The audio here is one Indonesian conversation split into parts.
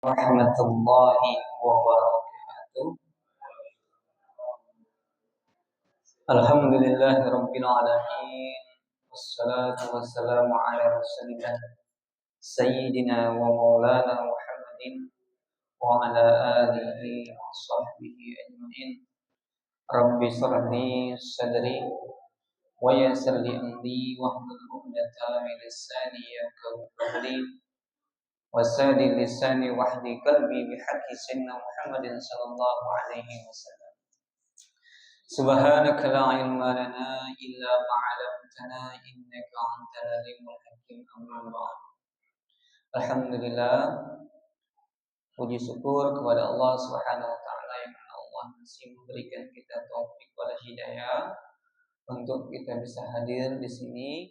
Warahmatullahi wabarakatuh. Alhamdulillahi rabbil alamin. Wassalatu wassalamu ala rasulillah Sayyidina wa maulana Muhammadin wa ala alihi wa sahbihi ajma'in. Rabbi shrah li sadri wa yassir li amri wahlul 'uqdatam min lisani yafqahu qawli. Wasadi lisani wahdi qalbi bihaqqi sayyidina Muhammadin sallallahu alaihi wasallam. Subhanaka la ilma lana illa ma 'allamtana innaka antal alimul hakim. Amma ba'd. Alhamdulillah, puji syukur kepada Allah Subhanahu wa taala yang Allah masih memberikan kita taufik wal hidayah untuk kita bisa hadir di sini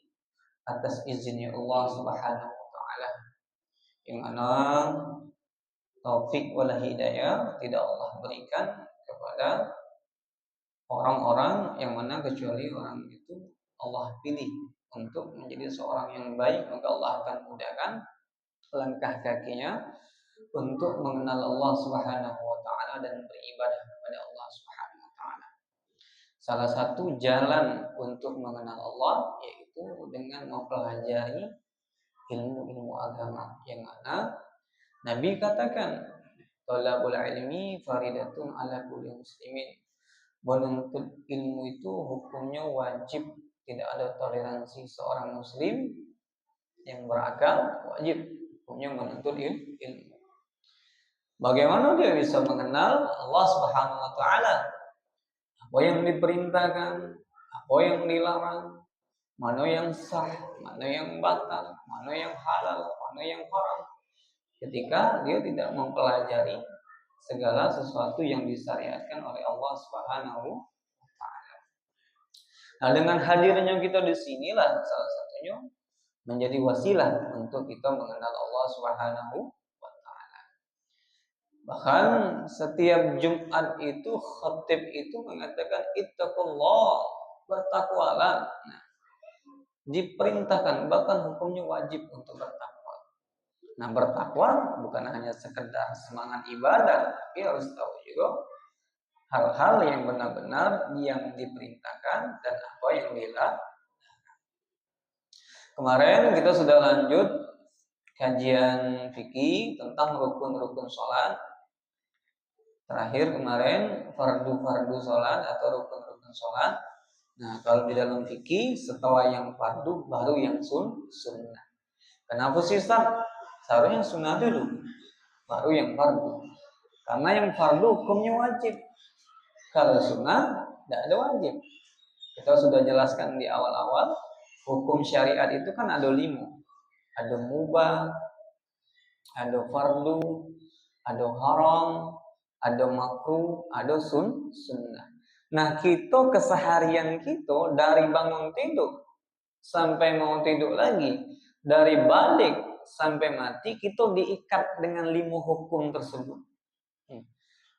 atas izinnya Allah Subhanahu wa taala. Yang mana taufik wal hidayah tidak Allah berikan kepada orang-orang yang mana kecuali orang itu Allah pilih untuk menjadi seorang yang baik, maka Allah akan mudahkan langkah kakinya untuk mengenal Allah Subhanahu wa taala dan beribadah kepada Allah Subhanahu wa taala. Salah satu jalan untuk mengenal Allah yaitu dengan mempelajari ilmu-ilmu agama, yang mana Nabi katakan thalabul ilmi faridatun ala kulli muslimin. Menuntut ilmu itu hukumnya wajib, tidak ada toleransi. Seorang muslim yang berakal wajib hukumnya menuntut ilmu. Bagaimana dia bisa mengenal Allah Subhanahu wa taala? Apa yang diperintahkan, apa yang dilarang, mana yang sah, mana yang batal, mana yang halal, mana yang haram. Ketika dia tidak mempelajari segala sesuatu yang disyariatkan oleh Allah Subhanahu wa taala. Nah, dengan hadirnya kita di sinilah salah satunya menjadi wasilah untuk kita mengenal Allah Subhanahu wa taala. Bahkan setiap Jumat itu khatib itu mengatakan ittaqullah, bertakwalah. Nah, diperintahkan, bahkan hukumnya wajib untuk bertakwa. Nah, bertakwa bukan hanya sekedar semangat ibadah, tapi harus tahu juga hal-hal yang benar-benar yang diperintahkan dan apa yang dilarang. Kemarin kita sudah lanjut kajian fikih tentang rukun-rukun sholat. Terakhir kemarin fardu-fardu sholat atau rukun-rukun sholat. Nah, kalau di dalam fikih setelah yang fardu baru yang sunnah. Kenapa sih Ustaz? Seharusnya sunnah dulu, baru yang fardu. Karena yang fardu hukumnya wajib. Kalau sunnah tidak ada wajib. Kita sudah jelaskan di awal-awal, hukum syariat itu kan ada 5. Ada mubah, ada fardu, ada haram, ada makruh, ada sunnah. Nah, kita keseharian kita dari bangun tidur sampai mau tidur lagi, dari balik sampai mati, kita diikat dengan 5 hukum tersebut.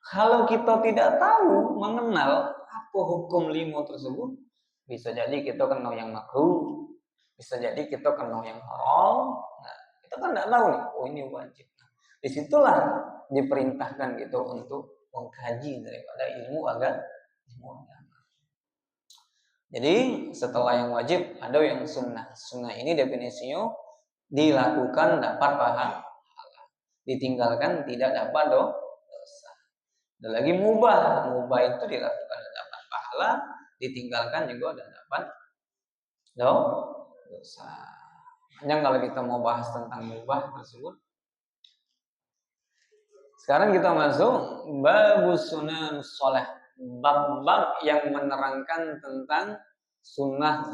Kalau kita tidak tahu mengenal apa hukum 5 tersebut, bisa jadi kita kena yang makruh, bisa jadi kita kena yang haram. Nah, kita kan tidak tahu nih, oh ini wajib. Nah, disitulah diperintahkan gitu untuk mengkaji daripada ilmu agama. Jadi setelah yang wajib ada yang sunnah. Sunnah ini definisinya dilakukan dapat pahala, ditinggalkan tidak dapat dosa. Ada lagi mubah. Mubah itu dilakukan dapat pahala, ditinggalkan juga dapat dosa. Hanya kalau kita mau bahas tentang mubah tersebut. Sekarang kita masuk babus sunan sholeh, bab-bab yang menerangkan tentang sunnah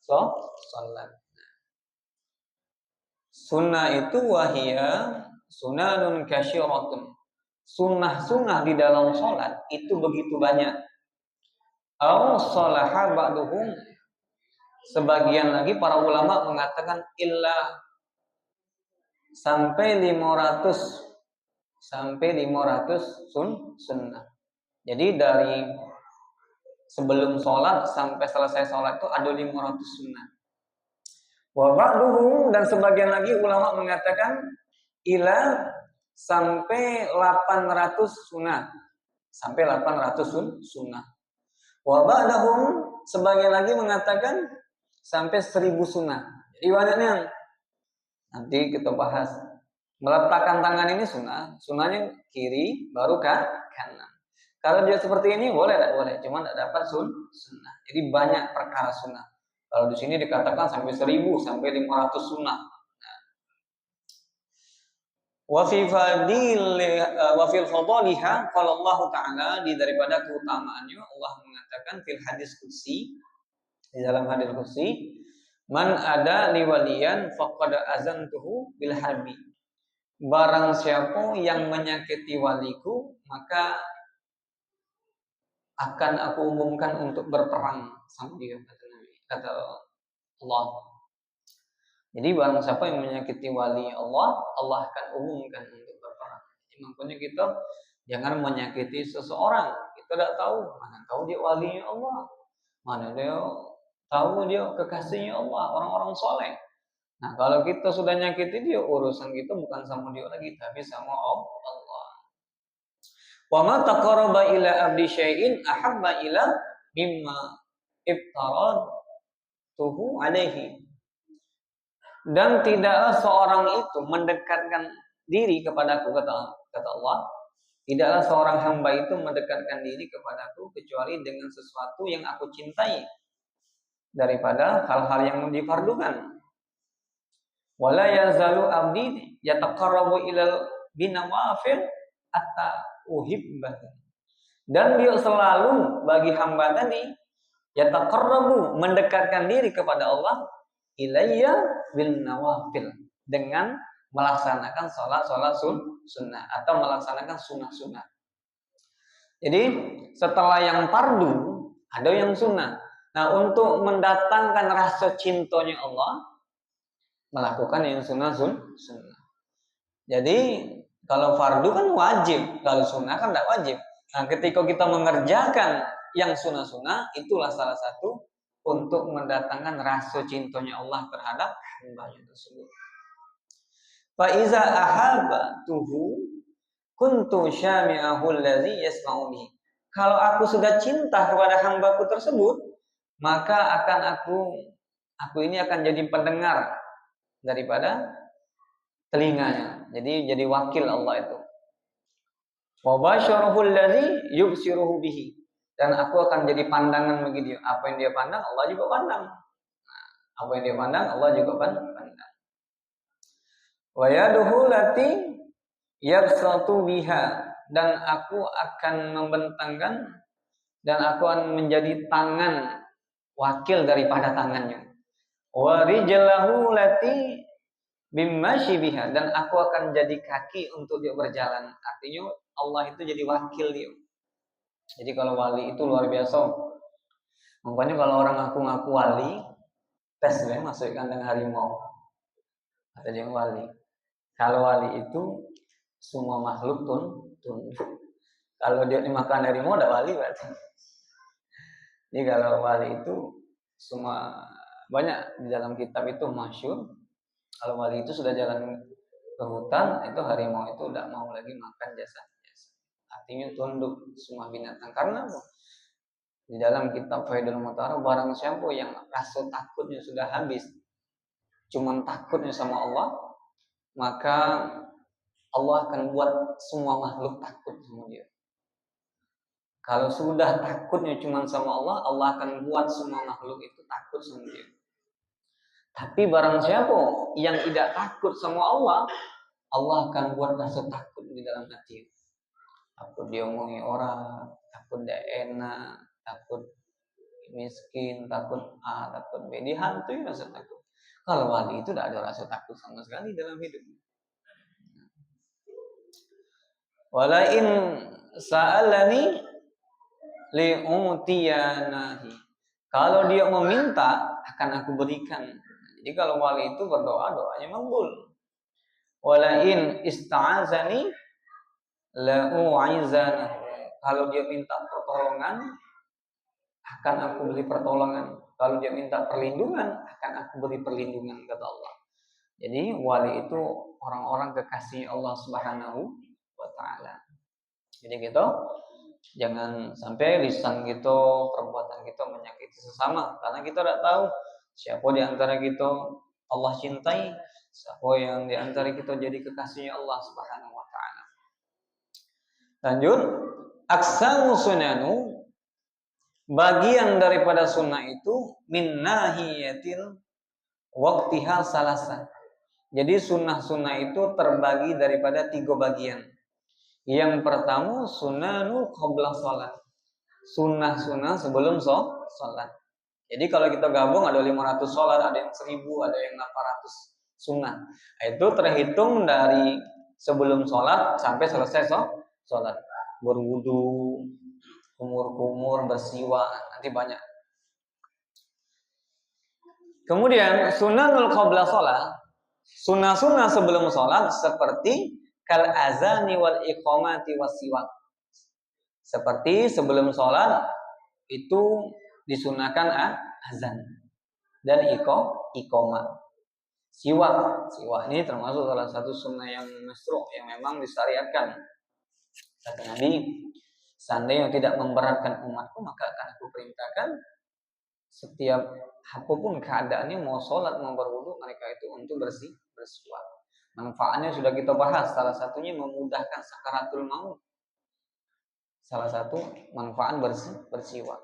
sholat. Sunnah itu wahia sunanun kasyiratun. Sunnah-sunnah di dalam sholat itu begitu banyak. Aw sholaha ba'duhum. Sebagian lagi para ulama mengatakan illa sampai 500 sunnah. Jadi dari sebelum sholat sampai selesai sholat itu ada 500 sunnah. Wa ba'duhum, dan sebagian lagi ulama mengatakan ila sampai 800 sunnah. Sampai 800 sunnah. Wa ba'dahum sebagian lagi mengatakan sampai 1000 sunnah. Jadi banyaknya. Nanti kita bahas. Meletakkan tangan ini sunnah. Sunnahnya kiri baru kanan. Kalau dia seperti ini boleh tak boleh, cuma tidak dapat sunnah. Jadi banyak perkara sunnah. Kalau di sini dikatakan sampai 1000 sampai 500 sunnah. Wa fi fadliha qala Allah taala, di daripada keutamaannya Allah mengatakan fil hadis qudsi, di dalam hadis qudsi, man ada liwaliyan faqad azantuhu bil harbi. Barang siapa yang menyakiti waliku, maka akan aku umumkan untuk berperang sama dia, kata Allah. Jadi barang siapa yang menyakiti wali Allah, Allah akan umumkan untuk berperang. Jadi makanya kita jangan menyakiti seseorang. Kita tidak tahu, mana tahu dia walinya Allah, mana dia tahu dia kekasihnya Allah, orang-orang soleh. Nah kalau kita sudah nyakiti dia, urusan kita bukan sama dia lagi, tapi sama Allah. Wa ma taqarraba ila abdi syai'in ahabba ila mimma iftaratuhu alaihi. Dan tidaklah seorang itu mendekatkan diri kepadaku, kata Allah, tidaklah seorang hamba itu mendekatkan diri kepadaku kecuali dengan sesuatu yang aku cintai daripada hal-hal yang difardukan. Wala yazalu abdi yataqarrabu ilal binawafil hatta uhibbah. Dan dia selalu bagi hamba tadi yataqarrabu, mendekatkan diri kepada Allah, ilayya bin nawafil, dengan melaksanakan sholat sunnah atau melaksanakan sunnah. Jadi setelah yang fardu ada yang sunnah. Nah untuk mendatangkan rasa cintanya Allah, melakukan yang sunnah. Jadi kalau fardu kan wajib, kalau sunnah kan tidak wajib. Nah ketika kita mengerjakan yang sunnah, itulah salah satu untuk mendatangkan rasa cintanya Allah terhadap hambanya tersebut. Fa iza ahabbtuhu kuntu syami'ahu allazi yasma'u bihi. Kalau aku sudah cinta kepada hambaku tersebut, maka aku ini akan jadi pendengar daripada telinganya. Jadi wakil Allah itu. Wa basyarahu allazi yubsiruhu bihi. Dan aku akan jadi pandangan bagi dia. Apa yang dia pandang, Allah juga pandang. Apa yang dia pandang, Allah juga pandang. Wa yaduhu lati yabsatu biha. Dan aku akan membentangkan, dan aku akan menjadi tangan wakil daripada tangannya. Wa rijlahu lati bimashi biha. Dan aku akan jadi kaki untuk dia berjalan. Artinya Allah itu jadi wakil dia. Jadi kalau wali itu luar biasa. Makanya kalau orang ngaku wali, tes deh masuk kandang harimau. Ada yang wali. Kalau wali itu semua makhluk tunduk. Kalau dia dimakan harimau udah wali berarti. Jadi kalau wali itu semua, banyak di dalam kitab itu masyhur. Kalau wali itu sudah jalan ke hutan, itu harimau itu udah mau lagi makan jasa. Artinya tunduk semua binatang. Karena di dalam kitab Faidul Mutahhar, barang siapa yang rasa takutnya sudah habis, cuman takutnya sama Allah, maka Allah akan buat semua makhluk takut sama dia. Kalau sudah takutnya cuman sama Allah, Allah akan buat semua makhluk itu takut sama dia. Tapi barang siapa yang tidak takut sama Allah, Allah akan buat rasa takut di dalam hati. Takut dia omongi orang, takut dia enak, takut miskin, takut A, takut B, dihantui rasa takut. Kalau wali itu tidak ada rasa takut sama sekali dalam hidupnya. Walain sa'alani li'utiyanahi. Kalau dia meminta, akan aku berikan. Jadi kalau wali itu berdoa, doanya mangkul. Walain ista'azani la'u'izanahu. Kalau dia minta pertolongan, akan aku beri pertolongan. Kalau dia minta perlindungan, akan aku beri perlindungan, kata Allah. Jadi wali itu orang-orang kekasih Allah Subhanahu wa taala. Jadi gitu, jangan sampai lisan kita, perbuatan kita menyakiti sesama, karena kita tidak tahu siapa di antara kita Allah cintai, siapa yang di antara kita jadi kekasihnya Allah Subhanahu wa taala. Lanjut, aksamu sunanu, bagian daripada sunnah itu min nahiyatil waqtiha salasa. Jadi sunnah-sunnah itu terbagi daripada 3 bagian. Yang pertama sunanu qabla sholat, sunnah-sunnah sebelum sholat. Jadi kalau kita gabung ada 500 sholat, ada yang 1000, ada yang 800 sunnah. Itu terhitung dari sebelum sholat sampai selesai sholat. Berwudu, kumur-kumur, bersiwak, nanti banyak. Kemudian sunnahul qabla sholat, sunnah-sunnah sebelum sholat seperti kal azani wal iqamati wasiwak. Seperti sebelum sholat itu disunahkan azan dan iqamah. Siwak ini termasuk salah satu sunnah yang masyru', yang memang disyariatkan. Kata Nabi, seandainya tidak memberatkan umatku, maka akan aku perintahkan setiap apapun keadaannya, mau sholat mau berwudu, mereka itu untuk bersiwak. Manfaatnya sudah kita bahas, salah satunya memudahkan sakaratul maut. Salah satu manfaat bersiwak,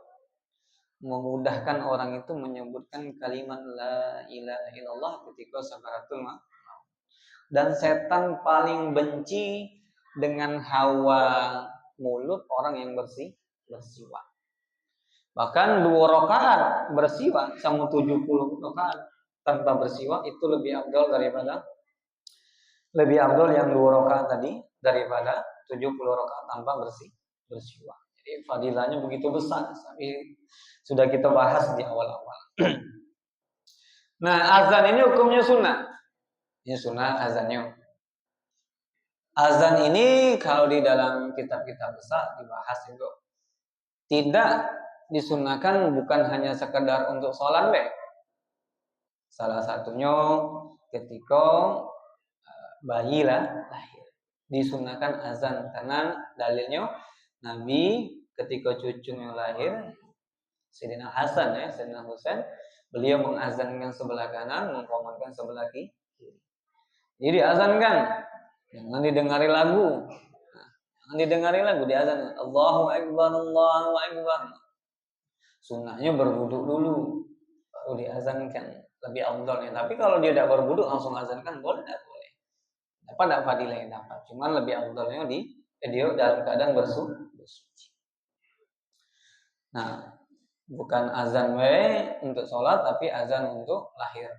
memudahkan orang itu menyebutkan kalimat la ilaha illallah ketika sakaratul maut. Dan setan paling benci dengan hawa mulut orang yang bersiwak. Bahkan 2 rakaat bersiwak sama 70 rakaat tanpa bersiwak itu lebih afdal yang 2 rakaat tadi daripada 70 rakaat tanpa bersiwak. Jadi fadilahnya begitu besar, tapi sudah kita bahas di awal-awal. Nah, azan ini hukumnya sunnah. Ini sunnah azannya. Azan ini kalau di dalam kitab-kitab besar dibahas juga. Tidak disunahkan bukan hanya sekedar untuk sholat be. Salah satunya ketika bayi lahir, disunahkan azan, karena dalilnya Nabi ketika cucunya lahir, Sayyidina Hasan Sayyidina Husain, beliau mengazankan sebelah kanan, mengqamatkan sebelah kiri. Jadi diazankan, jangan didengari lagu. Jangan didengari lagu, diazan Allahu Akbar, Allahu Akbar. Sunnahnya berwudu dulu baru diazankan, lebih afdalnya. Tapi kalau dia tidak berwudu langsung azankan, boleh tidak boleh. Dapat fadilah yang dapat. Cuman lebih afdalnya dia dalam keadaan bersuci. Nah, bukan azan untuk sholat, tapi azan untuk lahir.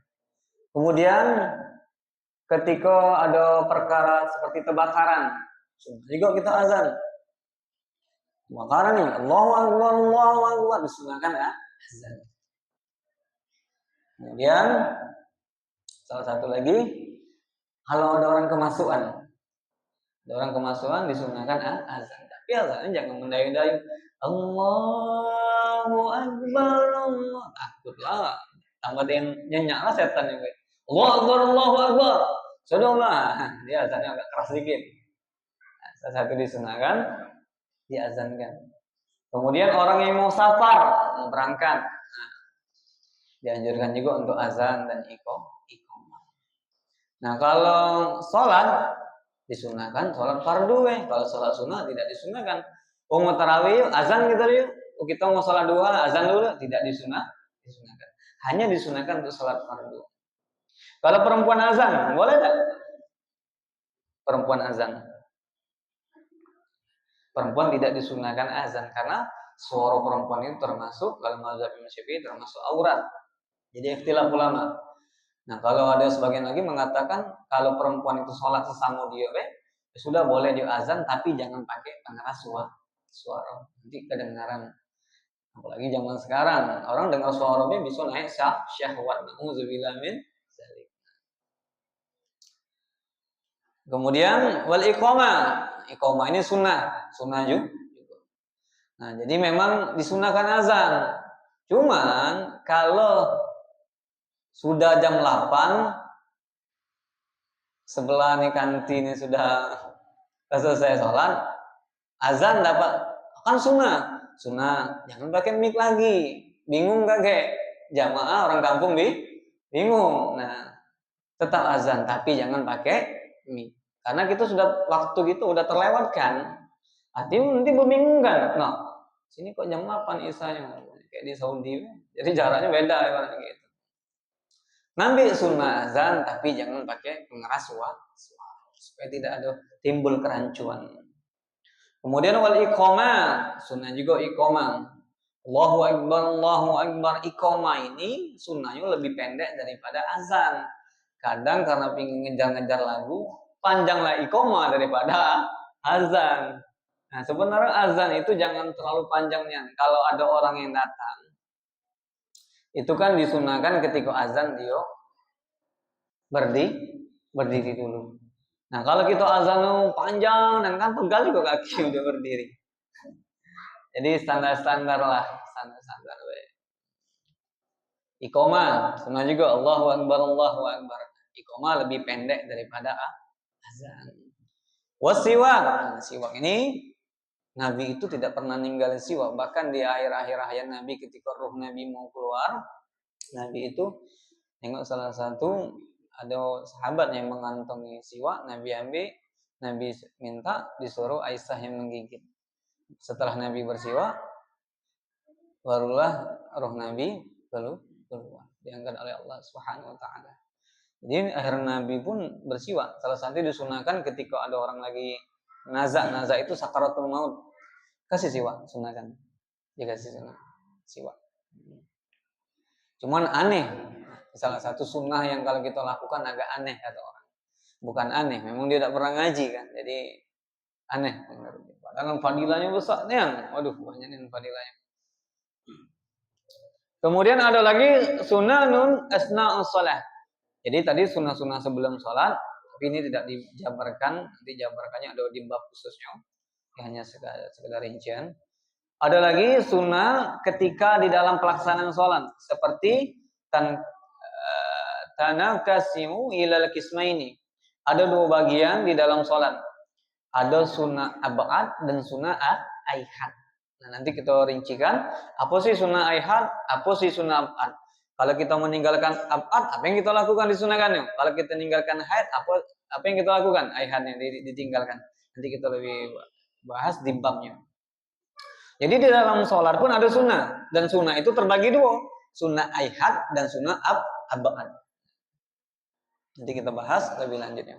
Kemudian ketika ada perkara seperti kebakaran, juga kita azan. Kebakaran nih, Allahu Akbar, disunahkan azan. Kemudian salah satu lagi, kalau ada orang kemasukan, disunahkan azan. Tapi azannya jangan mendayu-dayu. Allahu Akbar, Allah. Takutlah, tambah dia nyenyak lah setan juga. Allahu Akbar. Sudahlah, dia azannya agak keras sedikit. Salah satu disunahkan diazankan. Kemudian orang yang mau safar, mau berangkat, dianjurkan juga untuk azan dan iqamah. Nah, kalau sholat disunahkan sholat fardu. Kalau sholat sunnah tidak disunahkan. Mau tarawih azan gitu yuk. Kita mau sholat duha azan dulu, tidak disunahkan. Hanya disunahkan untuk sholat fardu. Kalau perempuan azan, boleh tak? Perempuan azan. Perempuan tidak disunahkan azan karena suara perempuan itu termasuk, kalau mazhab Imam Syafi'i, termasuk aurat. Jadi ikhtilaf ulama. Nah, kalau ada sebagian lagi mengatakan kalau perempuan itu sholat sesama dia, sudah boleh dia azan, tapi jangan pakai pengeras suara. Nanti kedengaran. Apalagi zaman sekarang, orang dengar suaranya bisa naik syahwat. Nauzubillah min dzalik. Kemudian wal iqamah. Iqamah ini sunnah juga. Nah, jadi memang disunahkan azan. Cuman kalau sudah jam 8 sebelah nih kantin ini sudah selesai sholat, azan dapat kan sunnah jangan pakai mic lagi, bingung kakek jamaah orang kampung bingung. Nah tetap azan tapi jangan pakai mic karena kita sudah waktu gitu udah terlewatkan, artinya nanti membingungkan. Nah sini kok jam 8 isanya kayak di Saudi, jadi jaraknya beda gitu. Nabi sunnah azan tapi jangan pakai pengeras suara supaya tidak ada timbul kerancuan. Kemudian wal iqamah, sunnah juga iqamah. Allahu akbar, Allahu akbar. Iqamah ini sunnahnya lebih pendek daripada azan. Kadang karena ingin ngejar-ngejar lagu, panjanglah iqamah daripada azan. Nah, sebenarnya azan itu jangan terlalu panjangnya. Kalau ada orang yang datang, itu kan disunahkan ketika azan dia berdiri dulu. Nah kalau kita azan panjang dan kan pegal juga kaki udah berdiri. Jadi standar lah, standar. Iqamah, sunnah juga Allahu akbar, Allahu akbar. Iqamah lebih pendek daripada azan. Wasiwak, siwak ini Nabi itu tidak pernah ninggalin siwak. Bahkan di akhir-akhir hayat Nabi ketika ruh Nabi mau keluar, Nabi itu tengok salah satu ada sahabat yang mengantongi siwak, Nabi ambil, Nabi minta disuruh Aisyah yang menggigit. Setelah Nabi bersiwak, barulah roh Nabi keluar, diangkat oleh Allah Subhanahu wa taala. Jadi akhir Nabi pun bersiwak. Salah satu disunahkan ketika ada orang lagi naza itu sakaratul maut. Kasih siwak, sunahkan. Dikasih sunah siwak. Cuman aneh. Salah satu sunnah yang kalau kita lakukan agak aneh kata orang. Bukan aneh, memang dia tidak pernah ngaji kan. Jadi aneh. Padahal fadilahnya besar nih. Waduh, banyak nih fadilahnya. Kemudian ada lagi sunanun asna'us shalah. Jadi tadi sunnah-sunnah sebelum sholat, tapi ini tidak dijabarkan. Nanti jabarkannya ada di bab khususnya. Hanya sekedar rincian. Ada lagi sunnah ketika di dalam pelaksanaan sholat. Seperti tanakasimu ilal kismaini. Ada dua bagian di dalam sholat. Ada sunnah ab'ad dan sunnah aihad. Nah, nanti kita rincikan apa sih sunnah aihad, apa sih sunnah ab'ad. Kalau kita meninggalkan ab'ad, apa yang kita lakukan disunahkannya? Kalau kita meninggalkan haid, apa yang kita lakukan? Aihadnya ditinggalkan. Nanti kita lebih bahas di babnya. Jadi di dalam sholat pun ada sunnah, dan sunnah itu terbagi dua, sunnah aihad dan sunnah ab'ad. Nanti kita bahas lebih lanjutnya.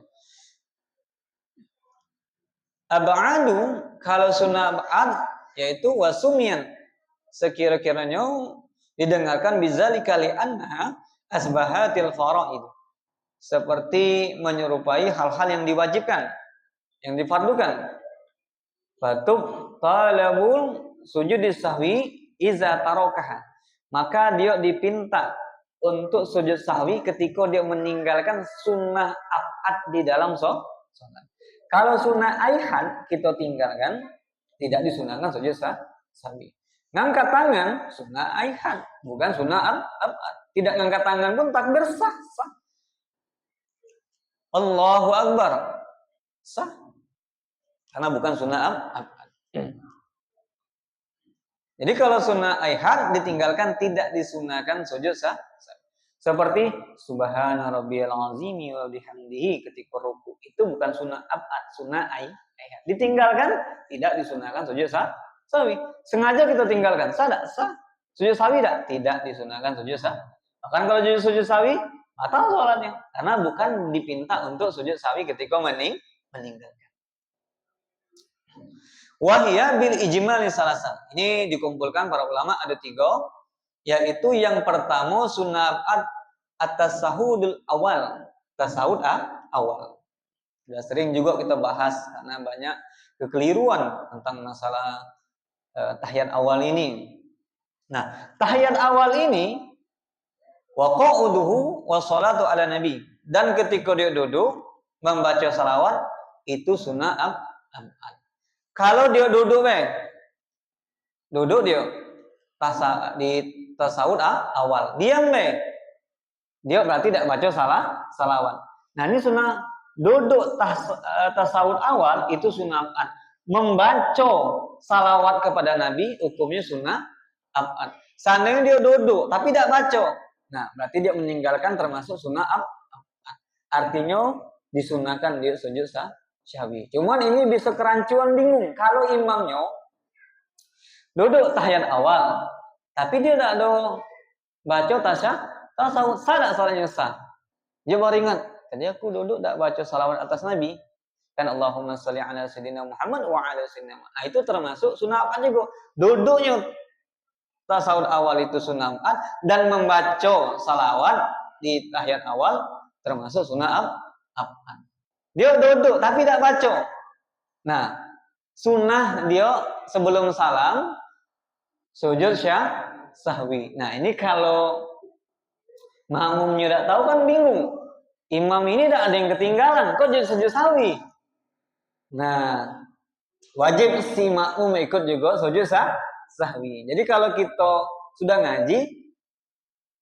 Ab'adu, kalau sunnah ab'ad yaitu wasumian, sekira-kiranya didengarkan bizalika li'anna asbahatil faraid, seperti menyerupai hal-hal yang diwajibkan, yang difardukan. Fatub talabul sujudis sahwi iza tarakaha, maka dia dipinta untuk sujud sahwi ketika dia meninggalkan sunnah ab'ad di dalam sholat. Kalau sunnah aihad kita tinggalkan, tidak disunahkan sujud sahwi. Ngangkat tangan sunnah aihad, bukan sunnah ab'ad. Tidak ngangkat tangan pun takbir sah. Allahu akbar sah, karena bukan sunnah ab'ad. Jadi kalau sunnah aihad ditinggalkan, tidak disunahkan sujud sah. Seperti subhana rabbiyal azimi wa bihamdihi ketika ruku, itu bukan sunnah ab'ad, sunnah aihad. Ditinggalkan, tidak disunahkan sujud sahwi. Sengaja kita tinggalkan, sah tak? Sah. Sujud sahwi tak? Tidak disunahkan sujud sah. Bahkan kalau sujud sahwi, batal sholatnya, karena bukan dipinta untuk sujud sahwi ketika meninggalkan. Wahia bil ijmali salasa. Ini dikumpulkan para ulama ada 3, yaitu yang pertama sunnah at-tasahudul awal. Tasahud awal. Sudah sering juga kita bahas karena banyak kekeliruan tentang masalah tahiyat awal ini. Nah, tahiyat awal ini wa qa'uduhu wa salatu ala nabi, dan ketika dia duduk membaca salawat itu sunnah ab'ad. Kalau dia duduk dia di tasawuf awal, diam dia berarti tidak baca salawat. Nah ini sunnah duduk tasawuf awal itu sunnah abad. Membaca salawat kepada Nabi hukumnya sunnah abad. Seandainya dia duduk tapi tidak baca, nah berarti dia meninggalkan termasuk sunnah abad. Artinya disunahkan dia sujud sahwi. Cuman ini bisa kerancuan bingung kalau imamnya duduk tahiyat awal tapi dia tidak ada baca tasawuf, sah salahnya sah. Dia baru ingat, tadi aku duduk tak baca salawat atas Nabi. Kan Allahumma sholli ala sayyidina Muhammad wa ala sayyidina Muhammad. Nah, itu termasuk sunnah abad juga. Duduknya tasawuf awal itu sunnah abad dan membaca salawat di tahiyat awal termasuk sunnah abad. Dia duduk tapi tak baca. Nah, sunnah dia sebelum salam sujud sahwi. Nah, ini kalau makmumnya tidak tahu kan bingung. Imam ini tidak ada yang ketinggalan, kok jadi sujud sahwi? Nah, wajib si makmum ikut juga sujud sahwi. Jadi kalau kita sudah ngaji,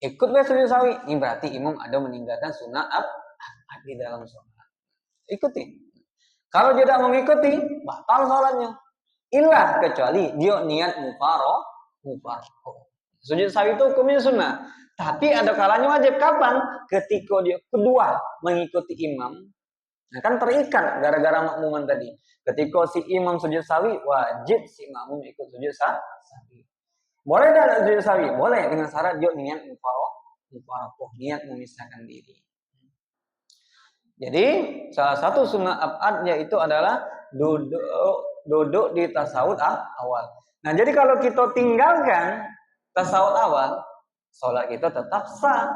ikut sujud sahwi. Ini berarti imam ada meninggalkan sunnah abad di dalam sholat. Ikuti. Kalau dia tidak mengikuti, batal sholatnya. Ilah kecuali dia niat mufaroh. Sujud sahwi itu hukumnya sunnah. Tapi ada kalanya wajib. Kapan? Ketika dia kedua mengikuti imam. Nah kan terikat gara-gara makmuman tadi. Ketika si imam sujud sahwi, wajib si makmum ikut sujud sahwi. Boleh tidak sujud sahwi? Boleh dengan syarat dia niat mufaroh, niat memisahkan diri. Jadi salah satu sunnah abad yaitu adalah duduk di tasawuf awal. Nah jadi kalau kita tinggalkan tasawuf awal, sholat kita tetap sah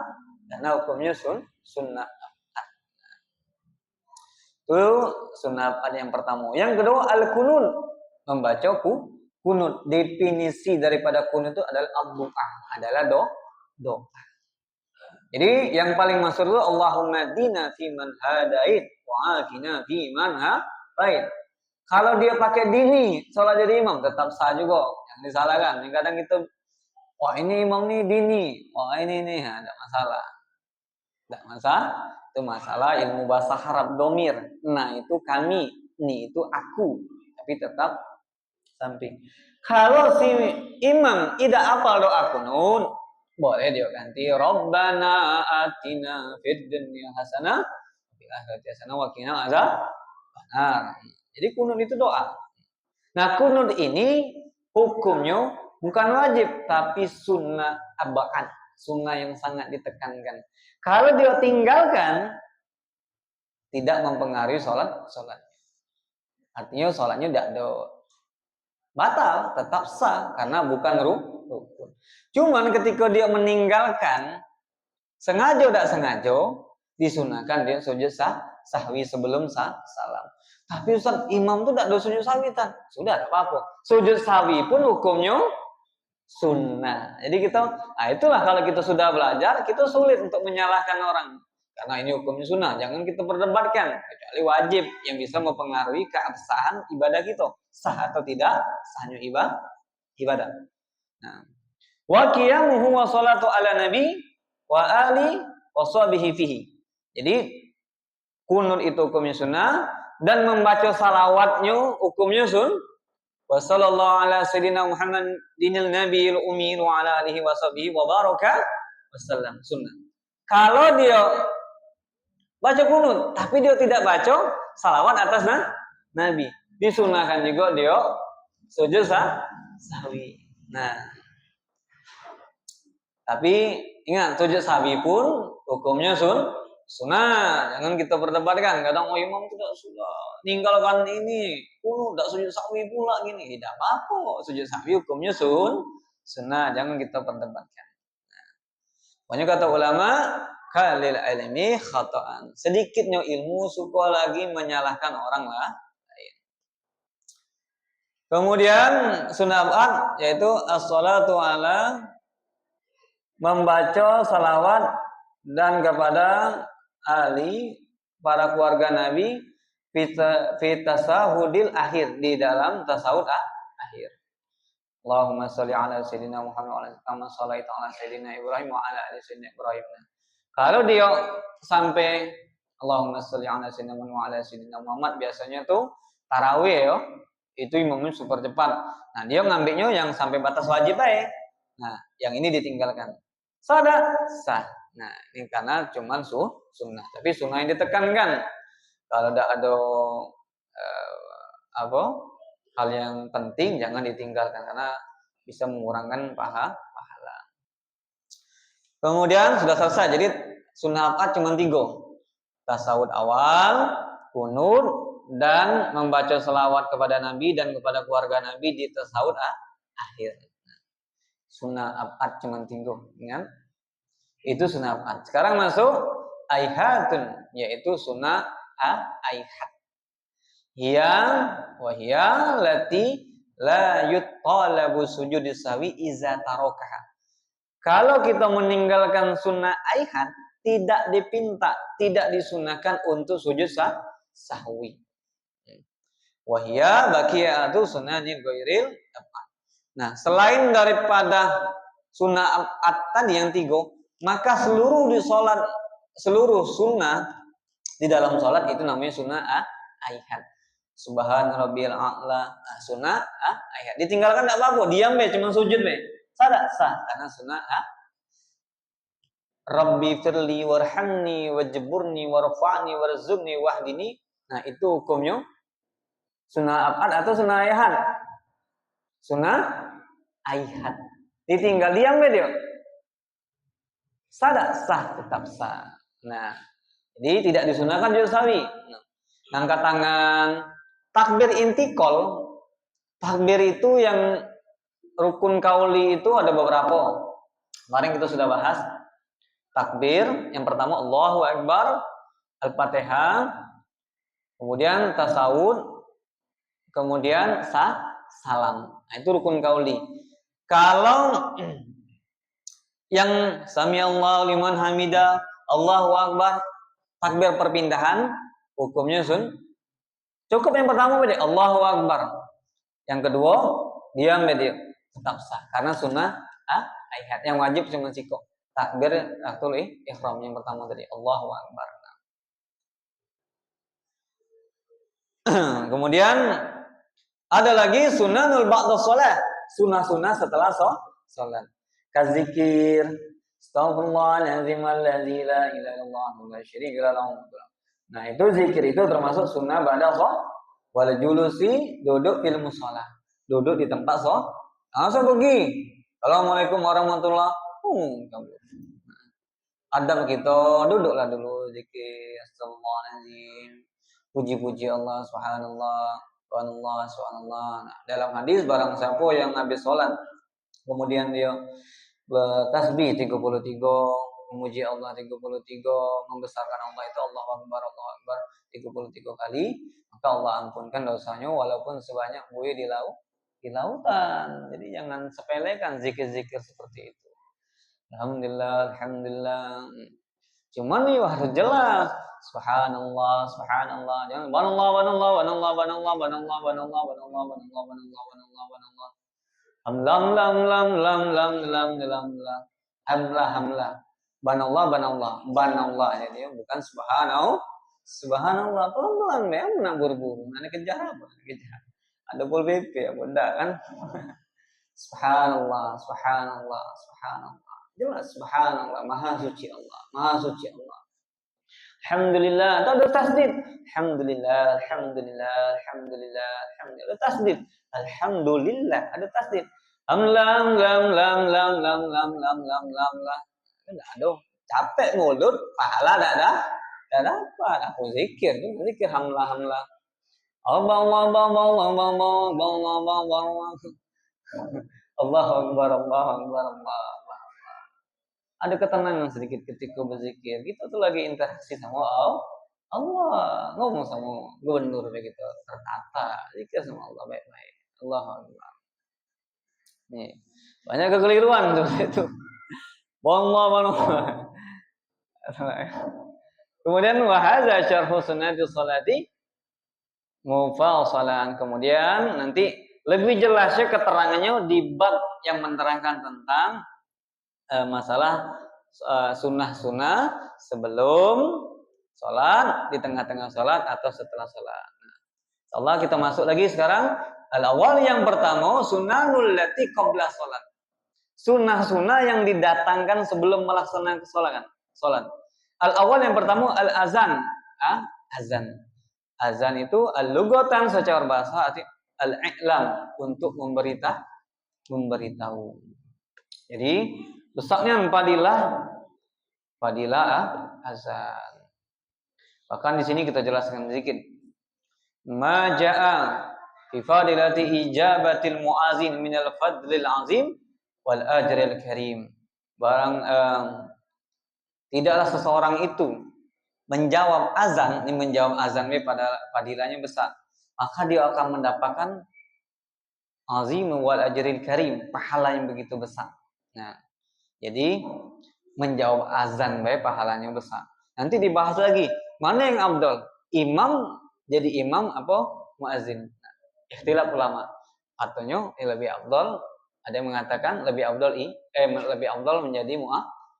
karena hukumnya sunnah abad. Itu sunnah abad yang pertama. Yang kedua al-kunut, membaca kunut. Definisi daripada kunut itu adalah ad-du'a, adalah doa. Jadi yang paling masyhur itu Allahumma dina fi man hadait wa afina fi man hafait. Kalau dia pakai dini sholat jadi imam tetap sah juga. Yang disalahkan. Yang kadang kita wah ini imam nih dini, wah ini nih ada masalah. Tidak masalah. Itu masalah ilmu bahasa Arab domir. Nah itu kami, ini itu aku. Tapi tetap samping. Kalau si imam tidak hafal doa kunut, boleh dia ganti Rabbana atina fid dunya hasanah wa fil akhirati hasanah wa qina adzabannar. Jadi kunut itu doa. Nah, kunut ini hukumnya bukan wajib tapi sunnah abad, sunnah yang sangat ditekankan. Kalau dia tinggalkan tidak mempengaruhi sholat. Artinya sholatnya tidak ada batal, tetap sah karena bukan rukun. Cuman ketika dia meninggalkan sengaja tidak sengaja disunahkan dia sujud sahwi sebelum salam. Tapi Ustaz, imam itu tidak ada sujud sahwi kan? Sudah tidak apa-apa. Sujud sahwi pun hukumnya sunnah. Jadi kita, nah itulah kalau kita sudah belajar, kita sulit untuk menyalahkan orang. Karena ini hukumnya sunnah, jangan kita perdebatkan. Kecuali wajib yang bisa mempengaruhi keabsahan ibadah kita. Sah atau tidak, sahnya ibadah. Nah, wa qiyamuhu wa salatu ala nabi wa ali wa sahbihi fihi. Jadi kunut itu hukumnya sunnah dan membaca salawatnya hukumnya wa sallallahu ala sayyidina Muhammadinil nabiyil ummi wa ala alihi wa sahbihi wa baraka wasallam sunnah. Kalau dia baca kunut tapi dia tidak baca salawat atas nabi, disunahkan juga dia sujud sahwi. Nah, tapi ingat sujud sahwi pun hukumnya sunnah. Jangan kita perdebatkan. Kadang imam tidak sudah ninggalkan ini kunut, tidak sujud sahwi pula gini. Tidak apa-apa. Sujud sahwi hukumnya sunnah. Jangan kita perdebatkan. Nah, banyak kata ulama kalil ilmi khata'an. Sedikitnya ilmu suka lagi menyalahkan orang lain. Kemudian sunnah abad yaitu as-salatu ala membaca salawat dan kepada ahli para keluarga Nabi fitasahudil akhir di dalam tasawuf akhir. Allahumma sholli ala sayyidina Muhammad wa ala kama shallaita ala sayyidina Ibrahim wa ala ali sayyidina Ibrahim. Kalau dia sampai Allahumma sholli ala sayyidina Muhammad wa ala sayyidina Muhammad. Biasanya tuh tarawih ya. Itu imamnya super cepat. Nah, dia ngambilnya yang sampai batas wajib aja. Nah, yang ini ditinggalkan. Sah. Nah, ini karena cuman sunnah. Tapi sunnah yang ditekankan. Kalau ada hal yang penting jangan ditinggalkan karena bisa mengurangkan pahala. Kemudian sudah selesai. Jadi sunnah apa? Cuma 3. Tasawuf awal, kunut, dan membaca selawat kepada Nabi dan kepada keluarga Nabi di tasawuf akhir. Sunnah abad cuma 3, ingat? Itu sunnah abad. Sekarang masuk aihatun, yaitu sunnah aihat. Hiya lati la yuttalabu sujudis sahwi iza tarakaha. Kalau kita meninggalkan sunnah aihat, tidak dipinta, tidak disunahkan untuk sujud sahwi. Wahia baqiyatu sunanin ghairil abad. Nah, selain daripada sunnah abad tadi yang 3, maka seluruh sunnah di dalam sholat itu namanya sunnah aihat. Subhan rabbil a'la, sunnah aihat. Ditinggalkan enggak apa-apa, diam cuma sujud sah karena sunnah Rabbi firli warhamni wajburni warfa'ni warzuqni wahdini. Nah, itu hukumnya sunnah abad atau sunnah aihat? Sunnah aihat. Ditinggal diam dia. Sah, tetap sah. Nah, jadi tidak disunahkan sujud sahwi. Nah, angkat tangan, takbir intikal. Takbir itu yang rukun kauli itu ada beberapa. Kemarin kita sudah bahas. Takbir yang pertama Allahu Akbar, Al-Fatihah, kemudian tasawuf, kemudian salam. Nah, itu rukun kauli. Kalau yang samiallahu liman hamidah, Allahu Akbar, takbir perpindahan, hukumnya cukup yang pertama beda Allahu Akbar. Yang kedua diam beda tetap sah karena sunnah aihat. Yang wajib cuma siko. Takbir aktul ihram yang pertama tadi Allahu Akbar. Kemudian ada lagi sunanul ba'da shalah, sunnah-sunnah setelah salat. Kazikir, astaghfirullahaladzim alladzi la ilaha illallah wa syarika lahu. Nah, itu zikir itu termasuk sunnah ba'da shalah. Wal julusi, duduk fil mushalah. Duduk di tempat salat. Langsung pergi. Assalamualaikum warahmatullahi wabarakatuh. Adab kita, duduklah dulu zikir astagfirullahaladzim, puji-puji Allah, subhanallah, subhanallah. Nah, dalam hadis barang siapa yang habis sholat kemudian dia bertasbih 33, memuji Allah 33, membesarkan Allah itu Allahu Akbar 33 kali, maka Allah ampunkan dosanya walaupun sebanyak buih di lautan. Jadi jangan sepelekan zikir-zikir seperti itu. Alhamdulillah. Cuman nih harus jelas. Subhanallah. Jangan banallah. Hamlah. Banallah. Jadi bukan subhanallah. Pelan-pelan memang buru-buru. Nanti kejar apa? Ada pol PP ya, benda kan. Subhanallah. Jelas subhanallah, maha suci Allah. Alhamdulillah, atau ada tasdid. Alhamdulillah. Ada tasdid. Alhamdulillah, ada tasdid. Lam. Aduh, capek mulut, pahala tak dapat. Aku zikir hamlah. Allah. Allahu Akbar. Ada ketenangan sedikit ketika berzikir. Kita tuh lagi interaksi sama Allah, ngomong sama gubernur begitu, tertata, zikir sama Allah baik-baik. Allahu Akbar. Nih, banyak kekeliruan tuh itu. Wallah. Kemudian wahadza syarhu sunnati sholati mufassalan. Kemudian nanti lebih jelasnya keterangannya di bab yang menerangkan tentang masalah sunnah-sunnah sebelum Salat di tengah-tengah salat atau setelah salat. Allah kita masuk lagi sekarang al-awwal yang pertama sunnahul lati qabla salat. Sunnah-sunnah yang didatangkan sebelum melaksanakan salat. Al-awwal yang pertama al-azan. Azan. Azan itu al-lughatan secara bahasa arti al-i'lam untuk memberitahu. Jadi besarnya fadilah azan. Bahkan di sini kita jelaskan sedikit. Ma jaa fi fadilati ijabatil muazin minal fadlil azim wal ajril karim. Tidaklah seseorang itu menjawab azan pada fadilahnya besar, maka dia akan mendapatkan azim wal ajril karim, pahala yang begitu besar. Nah, jadi menjawab azan pahalanya besar. Nanti dibahas lagi, mana yang afdal? Imam jadi imam apa muazin? Nah, ikhtilaf ulama. Artinya lebih afdal, ada yang mengatakan lebih afdal menjadi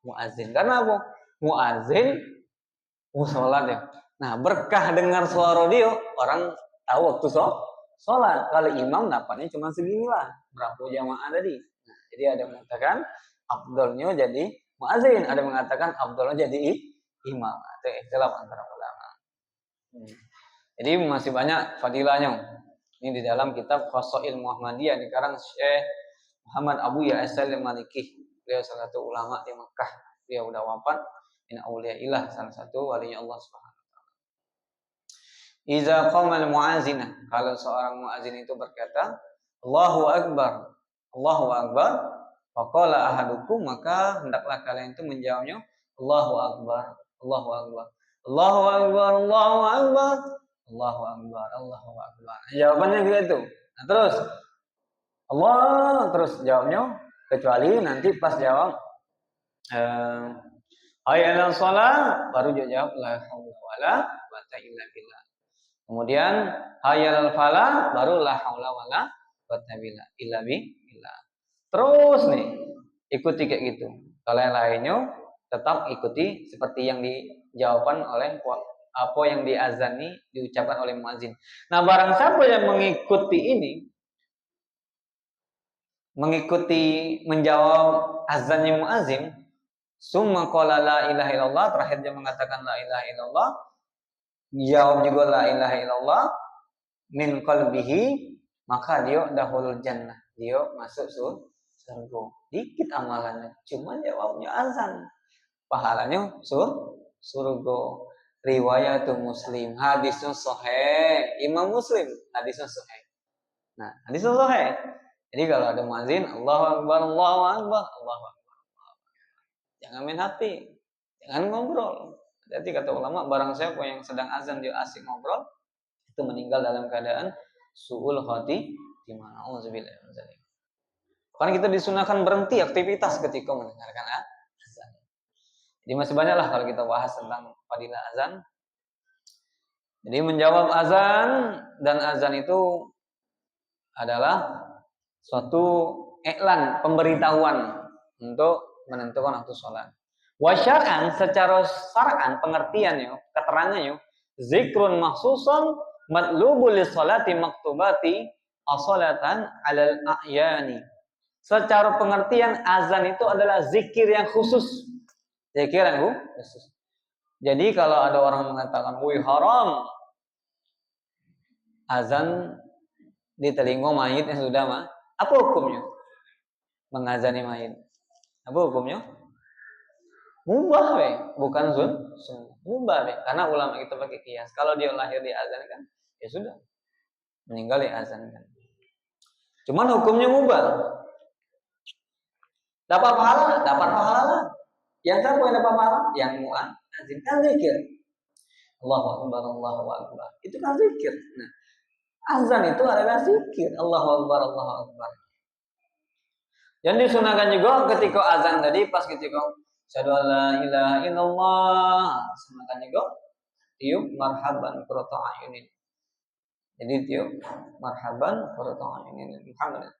muazin. Karena apa? Muazin salat ya. Nah, berkah dengar suara dia, orang tahu waktu sholat. Kalau imam dapatnya cuma seginilah, berapa jamaah tadi. Nah, jadi ada yang mengatakan afdalnya jadi muazin, ada yang mengatakan afdalnya jadi imam. Itu ikhtilaf antara ulama. Jadi masih banyak fadilahnya. Ini di dalam kitab Khasail Muhammadiyah dikarang Syekh Muhammad Abu Ya'asal Maliki. Beliau salah satu ulama di Mekah. Dia udah wafat. Min auliyaillah, salah satu walinya Allah Subhanahu wa taala. Iza qamal muazzinah, kalau seorang muazin itu berkata Allahu akbar, Allahu akbar, faqala ahadukum, maka hendaklah kalian itu menjawabnya Allahu akbar, Allahu akbar, Allahu akbar, Allahu akbar, Allahu akbar, Allahu akbar. Jawabannya gitu. Nah, terus Allah terus jawabnya, kecuali nanti pas jawab hayya shalah, baru dia jawab la haula wala quwata illa billah. Kemudian hayya falah, baru la haula wala quwata illa billah. Terus nih ikuti kayak gitu. Kalau yang lainnya tetap ikuti seperti yang dijawabkan oleh apa yang diazani diucapkan oleh muazin. Nah, barang siapa yang mengikuti menjawab azannya muazin, summa qala la ilaha illallah, terakhir dia mengatakan la ilaha illallah, jawab juga la ilaha illallah min qalbihi, maka dia dahulul jannah, dia masuk surga. Dikit amalannya, cuma jawabnya azan, pahalanya surga. Riwayat Muslim, hadisnya sahih, Imam Muslim, hadisnya sahih. Nah, hadisnya sahih. Jadi kalau ada muazin, Allahu akbar, Allahu akbar, Allahu akbar. Jangan main HP, jangan ngobrol. Jadi kata ulama, barang siapa yang sedang azan dia asik ngobrol, itu meninggal dalam keadaan su'ul khotimah. Auzubillahi min dzalik. Karena kita disunahkan berhenti aktivitas ketika mendengarkan azan. Jadi masih banyaklah kalau kita bahas tentang fadilah azan. Jadi menjawab azan, dan azan itu adalah suatu iklan, pemberitahuan untuk menentukan waktu sholat. Wasyar'an, secara syar'an pengertiannya, keterangannya, zikrun maksusun matlubul sholati maktubati as-sholatan 'alal a'yani. Secara pengertian azan itu adalah zikir yang khusus. Zikir yang khusus. Jadi kalau ada orang mengatakan, "Wih, haram azan di telinga mayit yang sudah mah," apa hukumnya? Mengazani mayit. Apa hukumnya? Mubah bukan sunnah. Mubah karena ulama kita pakai kias. Kalau dia lahir di azan kan, ya sudah. Meninggal di azan kan. Cuman hukumnya mubah. Dapat pahala. Yang siapa yang dapat pahala? Yang muazin kan zikir. Allahu akbar, Allahu akbar. Itu kan zikir. Nah, azan itu adalah zikir. Allahu akbar, Allahu akbar. Yang disunahkan juga ketika azan tadi, pas ketika asyhadu an la ilaha illallah, sunahkan juga tiup marhaban qurrata ayunin. Jadi tiup marhaban qurrata ayunin Muhammad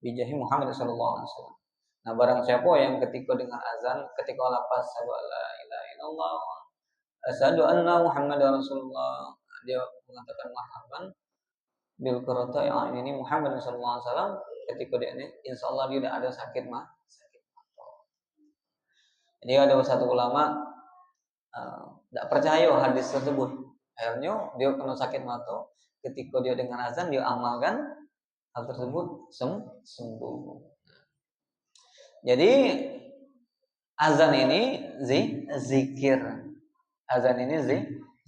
bijahi Muhammad sallallahu alaihi wasallam. Nah, barang siapa yang ketika dengar azan, ketika lafaz asyhadu an la ilaha illallah, Asyhadu anna Muhammadar Rasulullah. Dia mengatakan marhaban bil qurata yang ini Muhammad sallallahu alaihi wasallam. Ketika dia ini insyaallah dia tidak ada sakit mah. Jadi ada satu ulama tidak percaya hadis tersebut. Akhirnya dia kena sakit mata. Ketika dia dengar azan dia amalkan hal tersebut sembuh. Jadi azan ini zikir. Azan ini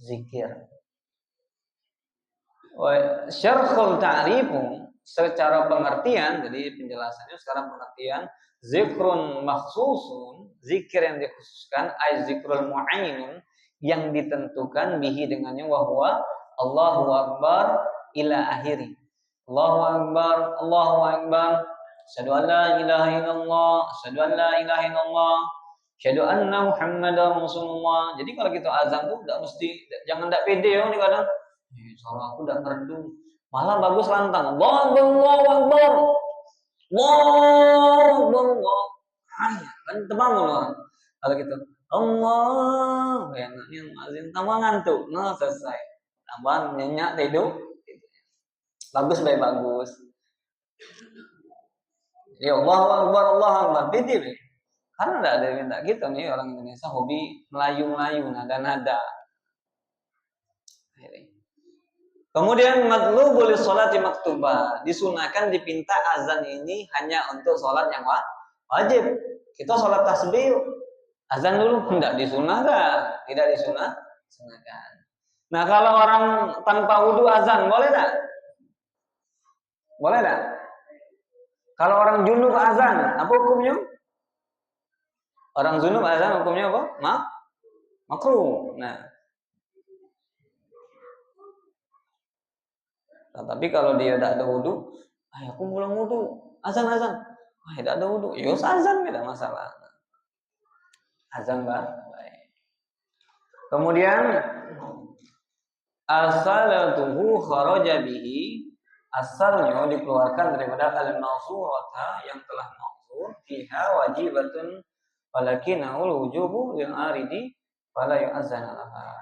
zikir. Wa syarhul ta'rifu secara pengertian, jadi penjelasannya secara pengertian zikrun makhsusun, zikir yang dikhususkan, ay zikrul mu'ainun yang ditentukan bihi dengannya wahwa Allahu akbar ila akhiri. Allahu akbar, Allahu akbar. Asyhadu an la ilaha illallah, asyhadu an la ilaha illallah. Asyhadu anna Muhammadar Rasulullah. Jadi kalau kita azan tuh enggak mesti jangan enggak pede ya nih kadang. Suara aku enggak merdu. Malah bagus lantang. Allahu akbar. Allahu akbar. Kan terbangun orang. Kalau gitu Allah, enaknya azan tambah ngantuk. Nah, selesai. Tambah nyenyak tidur. Bagus baik bagus. Ya Allahu akbar, Allahu akbar. Pede. Karena tidak ada yang minta gitu nih orang Indonesia hobi melayu-melayu nada-nada. Kemudian matlubul sholati maktubah, disunahkan dipinta azan ini hanya untuk sholat yang wajib. Kita sholat tasbih, azan dulu tidak disunahkan, tidak disunahkan. Nah kalau orang tanpa wudu azan boleh tak? Boleh tak? Kalau orang junub azan, apa hukumnya? Orang junub azan hukumnya apa? Makruh. Nah, tapi kalau dia tidak ada wudu, aku belum wudu, azan. Tidak ada wudu, yos azan tidak masalah. Azan baik. Kemudian asalatuhu kharaja bihi, asalnya dikeluarkan daripada al-mawsurata yang telah mawsur fiha wajibatun walakinahul wujubu lil aridi fala yu'azzan laha.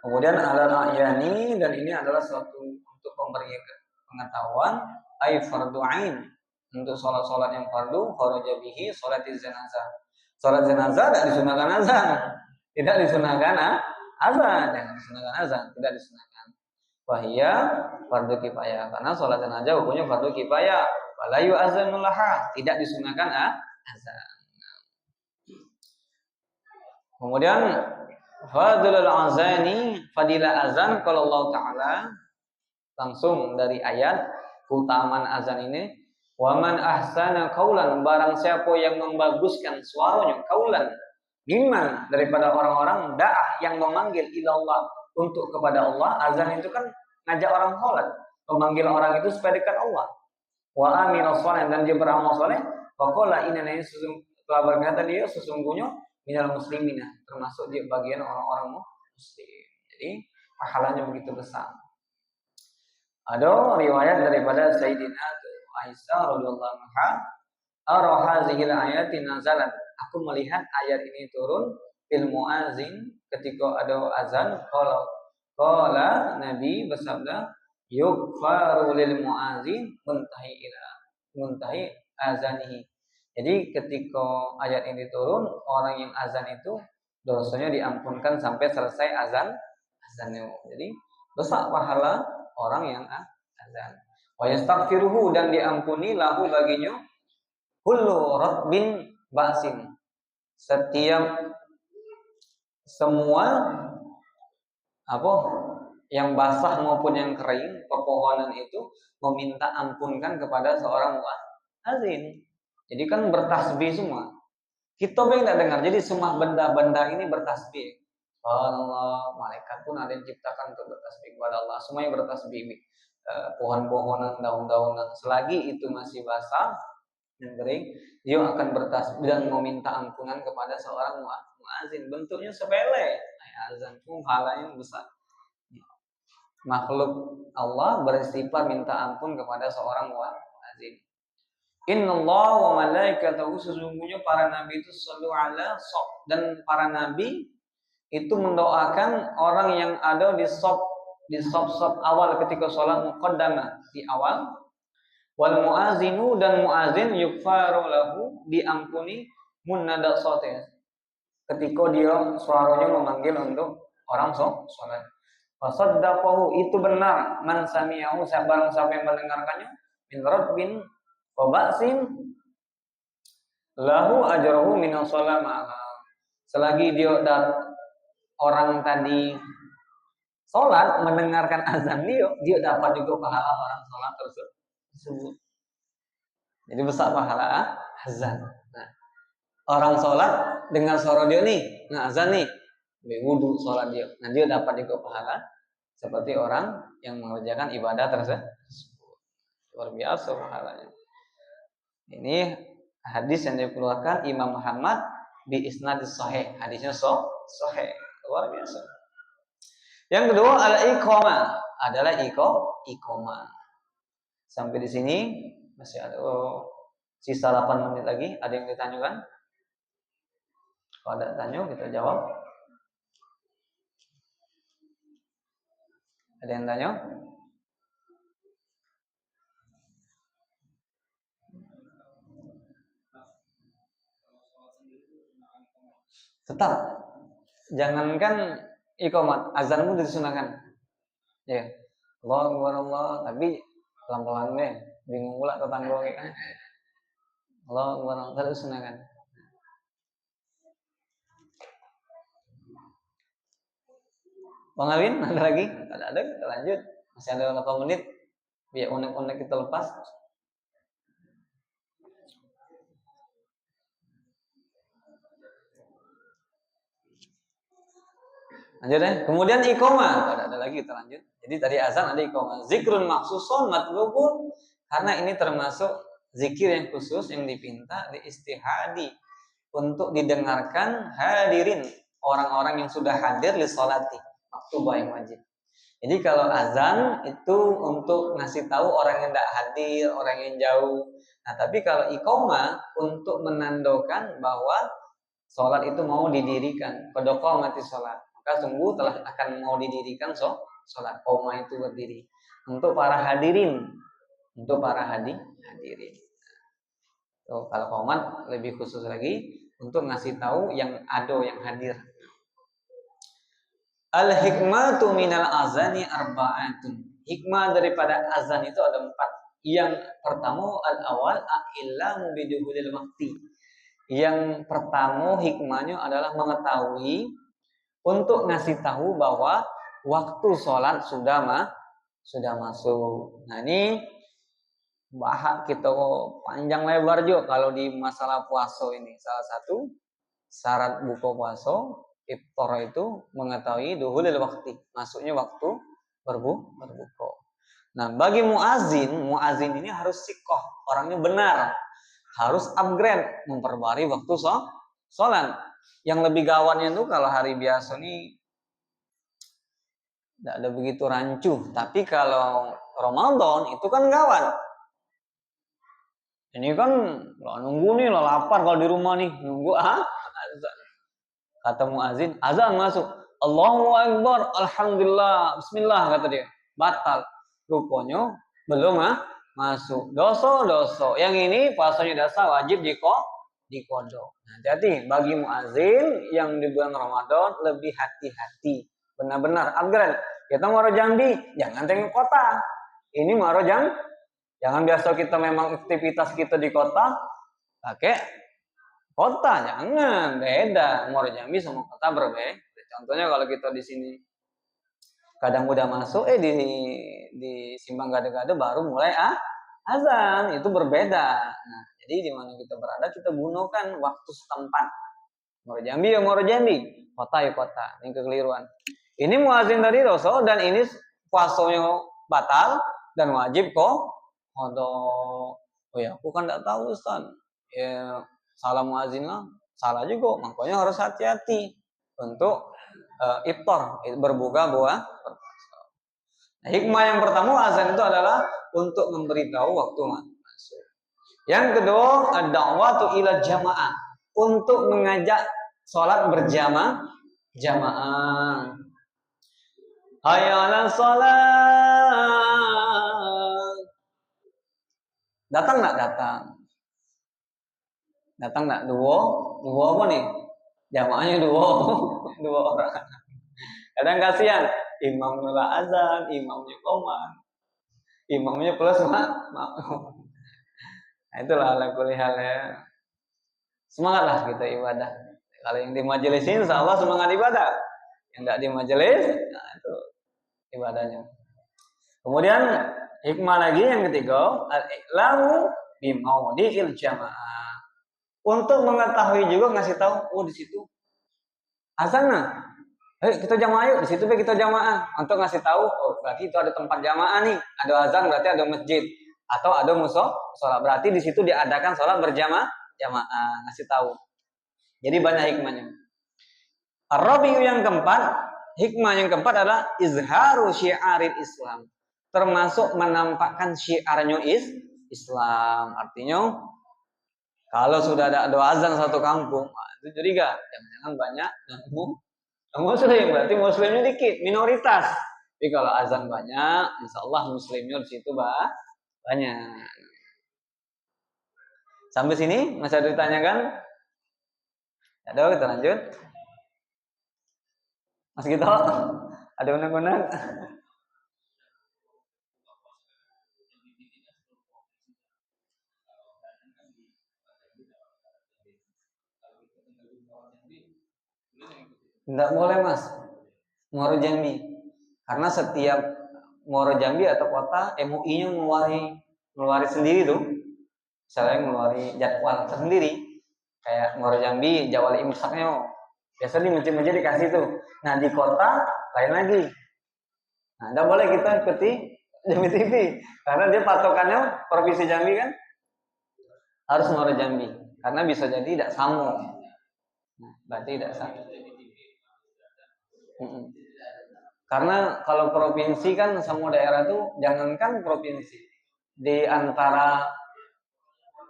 Kemudian al-ayani, dan ini adalah suatu untuk pemberi pengetahuan ay fardu ain, untuk salat-salat yang fardu kharaja bihi salatiz janazah. Salat jenazah tidak disunahkan azan. Tidak disunahkan azan, jangan disunahkan azan, tidak disunahkan. Wahia fardu kifayah, karena salat jenazah hukumnya fardu kifayah. Fala yu'azzanu laha, tidak disunahkan azan. Kemudian fadlul azani, fadilah azan kalau Allah Ta'ala langsung dari ayat keutamaan azan ini, waman ahsana qaulan, barang siapa yang membaguskan suaranya, qaulan mimman, daripada orang-orang da'ah yang memanggil ilallah, untuk kepada Allah. Azan itu kan ngajak orang sholat, memanggil orang itu supaya dekat Allah. Wa amina sholih, dan dia beramal soleh. Faqala inna telah berkata dia sesungguhnya minal muslimina, termasuk dia bagian orang-orang muslim. Jadi pahalanya begitu besar. Ada riwayat daripada Sayyidina Aisyah radhiyallahu anha, ara hazihil ayati nazalat, aku melihat ayat ini turun fil muazin, ketika ada azan. Qala Nabi bersabda, yughfaru lil muazin muntahi azanihi. Jadi ketika ayat ini turun, orang yang azan itu dosanya diampunkan sampai selesai azannya. Jadi besar pahala orang yang azan. Wa yastaghfiruhu, dan diampuni lahu baginya kullu ratbin basin, setiap semua yang basah maupun yang kering, pepohonan itu meminta ampunkan kepada seorang muadzin. Jadi kan bertasbih semua. Kita tidak dengar. Jadi semua benda-benda ini bertasbih. Allah, malaikat pun ada yang diciptakan untuk bertasbih kepada Allah. Semuanya bertasbih. Pohon-pohonan, daun-daunan, selagi itu masih basah dan kering, dia akan bertasbih dan meminta ampunan kepada seorang muadzin. Bentuknya sepele, azan pun pahalanya besar. Makhluk Allah beristighfar minta ampun kepada seorang muadzin. Innallaha wa malaikatahu, sesungguhnya para nabi itu shallu ala, dan para nabi itu mendoakan orang yang ada di sop awal ketika sholat muqaddamah di awal. Wal muazinu dan muazin yukfaru lahu, diampuni munada shotih, ketika dia suaranya memanggil untuk orang sholat. Fasaddaqahu, itu benar, man sami'ahu, barang siapa yang mendengarkannya, min rabbin wa ba'sin lahu ajruhu min sholama. Selagi dia orang tadi sholat mendengarkan azan dia dapat juga pahala orang sholat tersebut. Jadi besar pahala azan. Nah, orang sholat dengan suara dia nih, azan nih, wudu sholat dia. Nah, dia dapat juga pahala seperti orang yang mengerjakan ibadah tersebut. Luar biasa pahalanya. Ini hadis yang dikeluarkan Imam Muhammad bi isnadis sahih. Hadisnya sahih. Luar biasa. Yang kedua al-iqamah, adalah iqamah. Sampai di sini masih ada sisa 8 menit lagi. Ada yang ditanyakan? Kalau ada tanya kita jawab. Ada yang tanya? Tetap jangankan iqamat, azan pun disunahkan. Ya. Allahu Akbar Allah, tapi pelan-pelan deh. Bingung pula tetangga kan. Allahu Akbar Allah disunahkan. Bang Alvin, ada lagi? Ada, kita lanjut. Masih ada 8 menit. Biar unek-unek kita lepas. Lanjut deh. Kemudian iqamah. Ada lagi, kita lanjut. Jadi tadi azan, ada iqamah. Zikrun maksusun matlubun. Karena ini termasuk zikir yang khusus yang dipinta di istihadi untuk didengarkan hadirin, orang-orang yang sudah hadir li sholati, maktubah yang wajib. Jadi kalau azan itu untuk ngasih tahu orang yang tidak hadir, orang yang jauh. Nah, tapi kalau iqamah untuk menandakan bahwa sholat itu mau didirikan, qad qamati sholat, maka sungguh telah akan mau didirikan sholat. Qoma itu berdiri untuk para hadirin, hadirin. So, kalau qomat lebih khusus lagi untuk ngasih tahu yang ada, yang hadir. Al-hikmatu minal azani arba'atun. Hikmah daripada azan itu ada 4. Yang pertama al-awal a'illamu biduhulil waqti. Yang pertama hikmahnya adalah mengetahui untuk ngasih tahu bahwa waktu sholat sudah masuk. Nah, ini bahas kita panjang lebar juga kalau di masalah puasa ini. Salah satu syarat buka puasa iftar itu mengetahui duhulil waktu, masuknya waktu berbuka. Nah, bagi muazin ini harus sikoh, orangnya benar, harus upgrade, memperbarui waktu sholat. Yang lebih gawatnya itu kalau hari biasa nih tidak ada begitu rancu, tapi kalau Ramadan itu kan gawat. Ini kan nunggu nih, lapar kalau di rumah nih, nunggu azan. Kata muazin, azan masuk. Allahu Akbar, Alhamdulillah, Bismillah, kata dia. Batal. Rupanya belum masuk. Dosa. Yang ini puasanya dasar wajib dikodok. Nah, jadi bagi muazin yang di bulan Ramadan lebih hati-hati. Benar-benar upgrade. Kita mau Jambi, jangan tengok kota. Ini mau jangan biasa kita memang aktivitas kita di kota, pakai kota, jangan, beda. Muara Jambi sama kota berbeda. Contohnya kalau kita di sini kadang udah masuk, di Simpang Gade-Gade baru mulai azan, itu berbeda. Nah, jadi di mana kita berada kita gunakan waktu setempat. Muara Jambi ya Muara Jambi, kota ya kota. Ini kekeliruan. Ini muazin tadi dosa dan ini puasanya batal dan wajib oh ya, aku kan tidak tahu Ustaz. Ya, salah muazin lah, salah juga. Makanya harus hati-hati untuk iftar, berbuka buah. Nah, hikmah yang pertama azan itu adalah untuk memberitahu waktu masuk. Yang kedua, ad-da'watu ila jamaah, untuk mengajak sholat berjamaah jamaah. Hayya 'alas shalah. Datang enggak datang? Datang enggak? Dua apa nih? Jamaahnya dua, dua orang. Kadang kasihan, imamnya azan, imamnya qomat, imamnya plus Nah, itulah ala kulli hal ya. Semangatlah kita ibadah. Kalau yang di majelis ini insya Allah semangat ibadah. Yang tidak di majelis, nah itu ibadahnya. Kemudian hikmah lagi yang ketiga, al-iklamu bimaudhi'il jamaah. Untuk mengetahui juga ngasih tahu, oh di situ azan nah. Kita jamaah yuk, di situ kita jamaah. Untuk ngasih tahu, oh berarti itu ada tempat jamaah nih, ada azan berarti ada masjid atau ada sholat. Berarti di situ diadakan sholat berjamaah, ngasih tahu. Jadi banyak hikmahnya. Ar-rabi'u yang keempat, hikmah yang keempat adalah izharu syiaril Islam. Termasuk menampakkan syiarnya Islam. Artinya kalau sudah ada azan satu kampung, itu curiga, jangan-jangan banyak muslim, berarti muslimnya dikit, minoritas. Tapi kalau azan banyak, insya Allah muslimnya di situ banyak. Sampai sini masih ada ditanyakan? Ada, kita lanjut. Mas Gito, ada undang-undang? Tidak boleh mas, Muaro Jambi. Karena setiap Muaro Jambi atau kota MUI-nya ngeluarin sendiri tuh. Misalnya ngeluarin jadwal tersendiri. Kayak Muaro Jambi, jadwal imsaknya. Biasa di masjid-masjid dikasih tuh. Nah di kota lain lagi. Nah tidak boleh kita ikuti Jambi TV. Karena dia patokannya Provinsi Jambi kan. Harus Muaro Jambi. Karena bisa jadi tidak sama. Nah, berarti tidak sama. Karena kalau provinsi kan semua daerah tuh, jangankan provinsi, di antara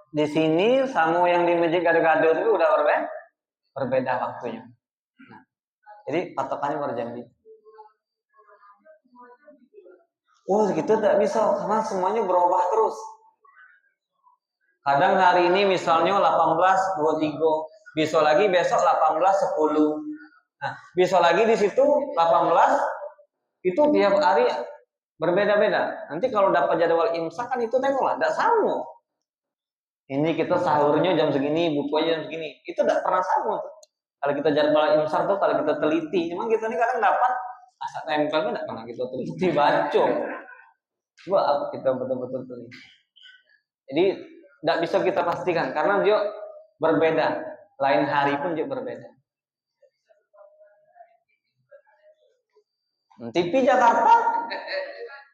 di sini sama yang di Masjid Gado-Gado itu udah berbeda waktunya. Nah, jadi patokannya Muaro Jambi. Oh gitu tidak bisa karena semuanya berubah terus. Kadang hari ini misalnya 18.23, besok lagi besok 18.10. Nah, besok lagi di situ 18 itu tiap hari berbeda-beda. Nanti kalau dapat jadwal imsak kan itu tengoklah, tidak sama. Ini kita sahurnya jam segini, bukanya jam segini. Itu tidak pernah sama. Kalau kita jadwal imsak tuh kalau kita teliti, memang kita ini kadang dapat asal tempelnya tidak pernah kita teliti baca. Coba kita betul-betul teliti. Jadi tidak bisa kita pastikan karena dia berbeda. Lain hari pun dia berbeda. TV Jakarta,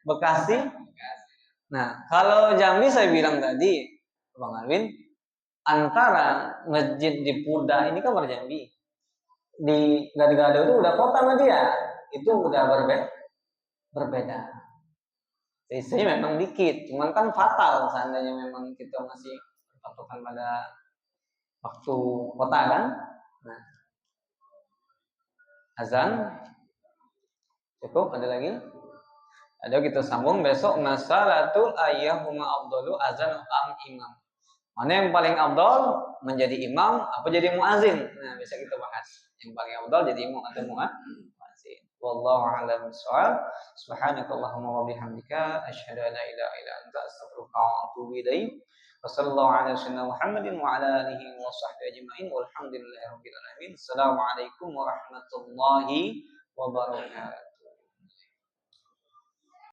Bekasi. Nah, kalau Jambi saya bilang tadi, Bang Alwin, antara masjid di Puda ini kan Jambi, di Gado-Gado itu udah kota sama dia, itu udah berbeda. Isinya memang dikit, cuman kan fatal seandainya memang kita masih patokan pada waktu kota kan. Nah, azan cukup, ada lagi? Ada kita sambung besok masalatul ayyahuma afdalu azan am imam. Mana yang paling afdal menjadi imam apa jadi muazin? Nah, bisa kita bahas. Yang paling afdal jadi imam atau muazin. Wallahu a'lam bishawab. Subhanakallahumma wa bihamdika asyhadu an la ilaha illa anta astaghfiruka wa atubu ilaik. Wassallallahu ala sayyidina Muhammadin wa ala alihi wa sahbihi ajma'in. Walhamdulillahirabbil alamin. Assalamualaikum warahmatullahi wabarakatuh.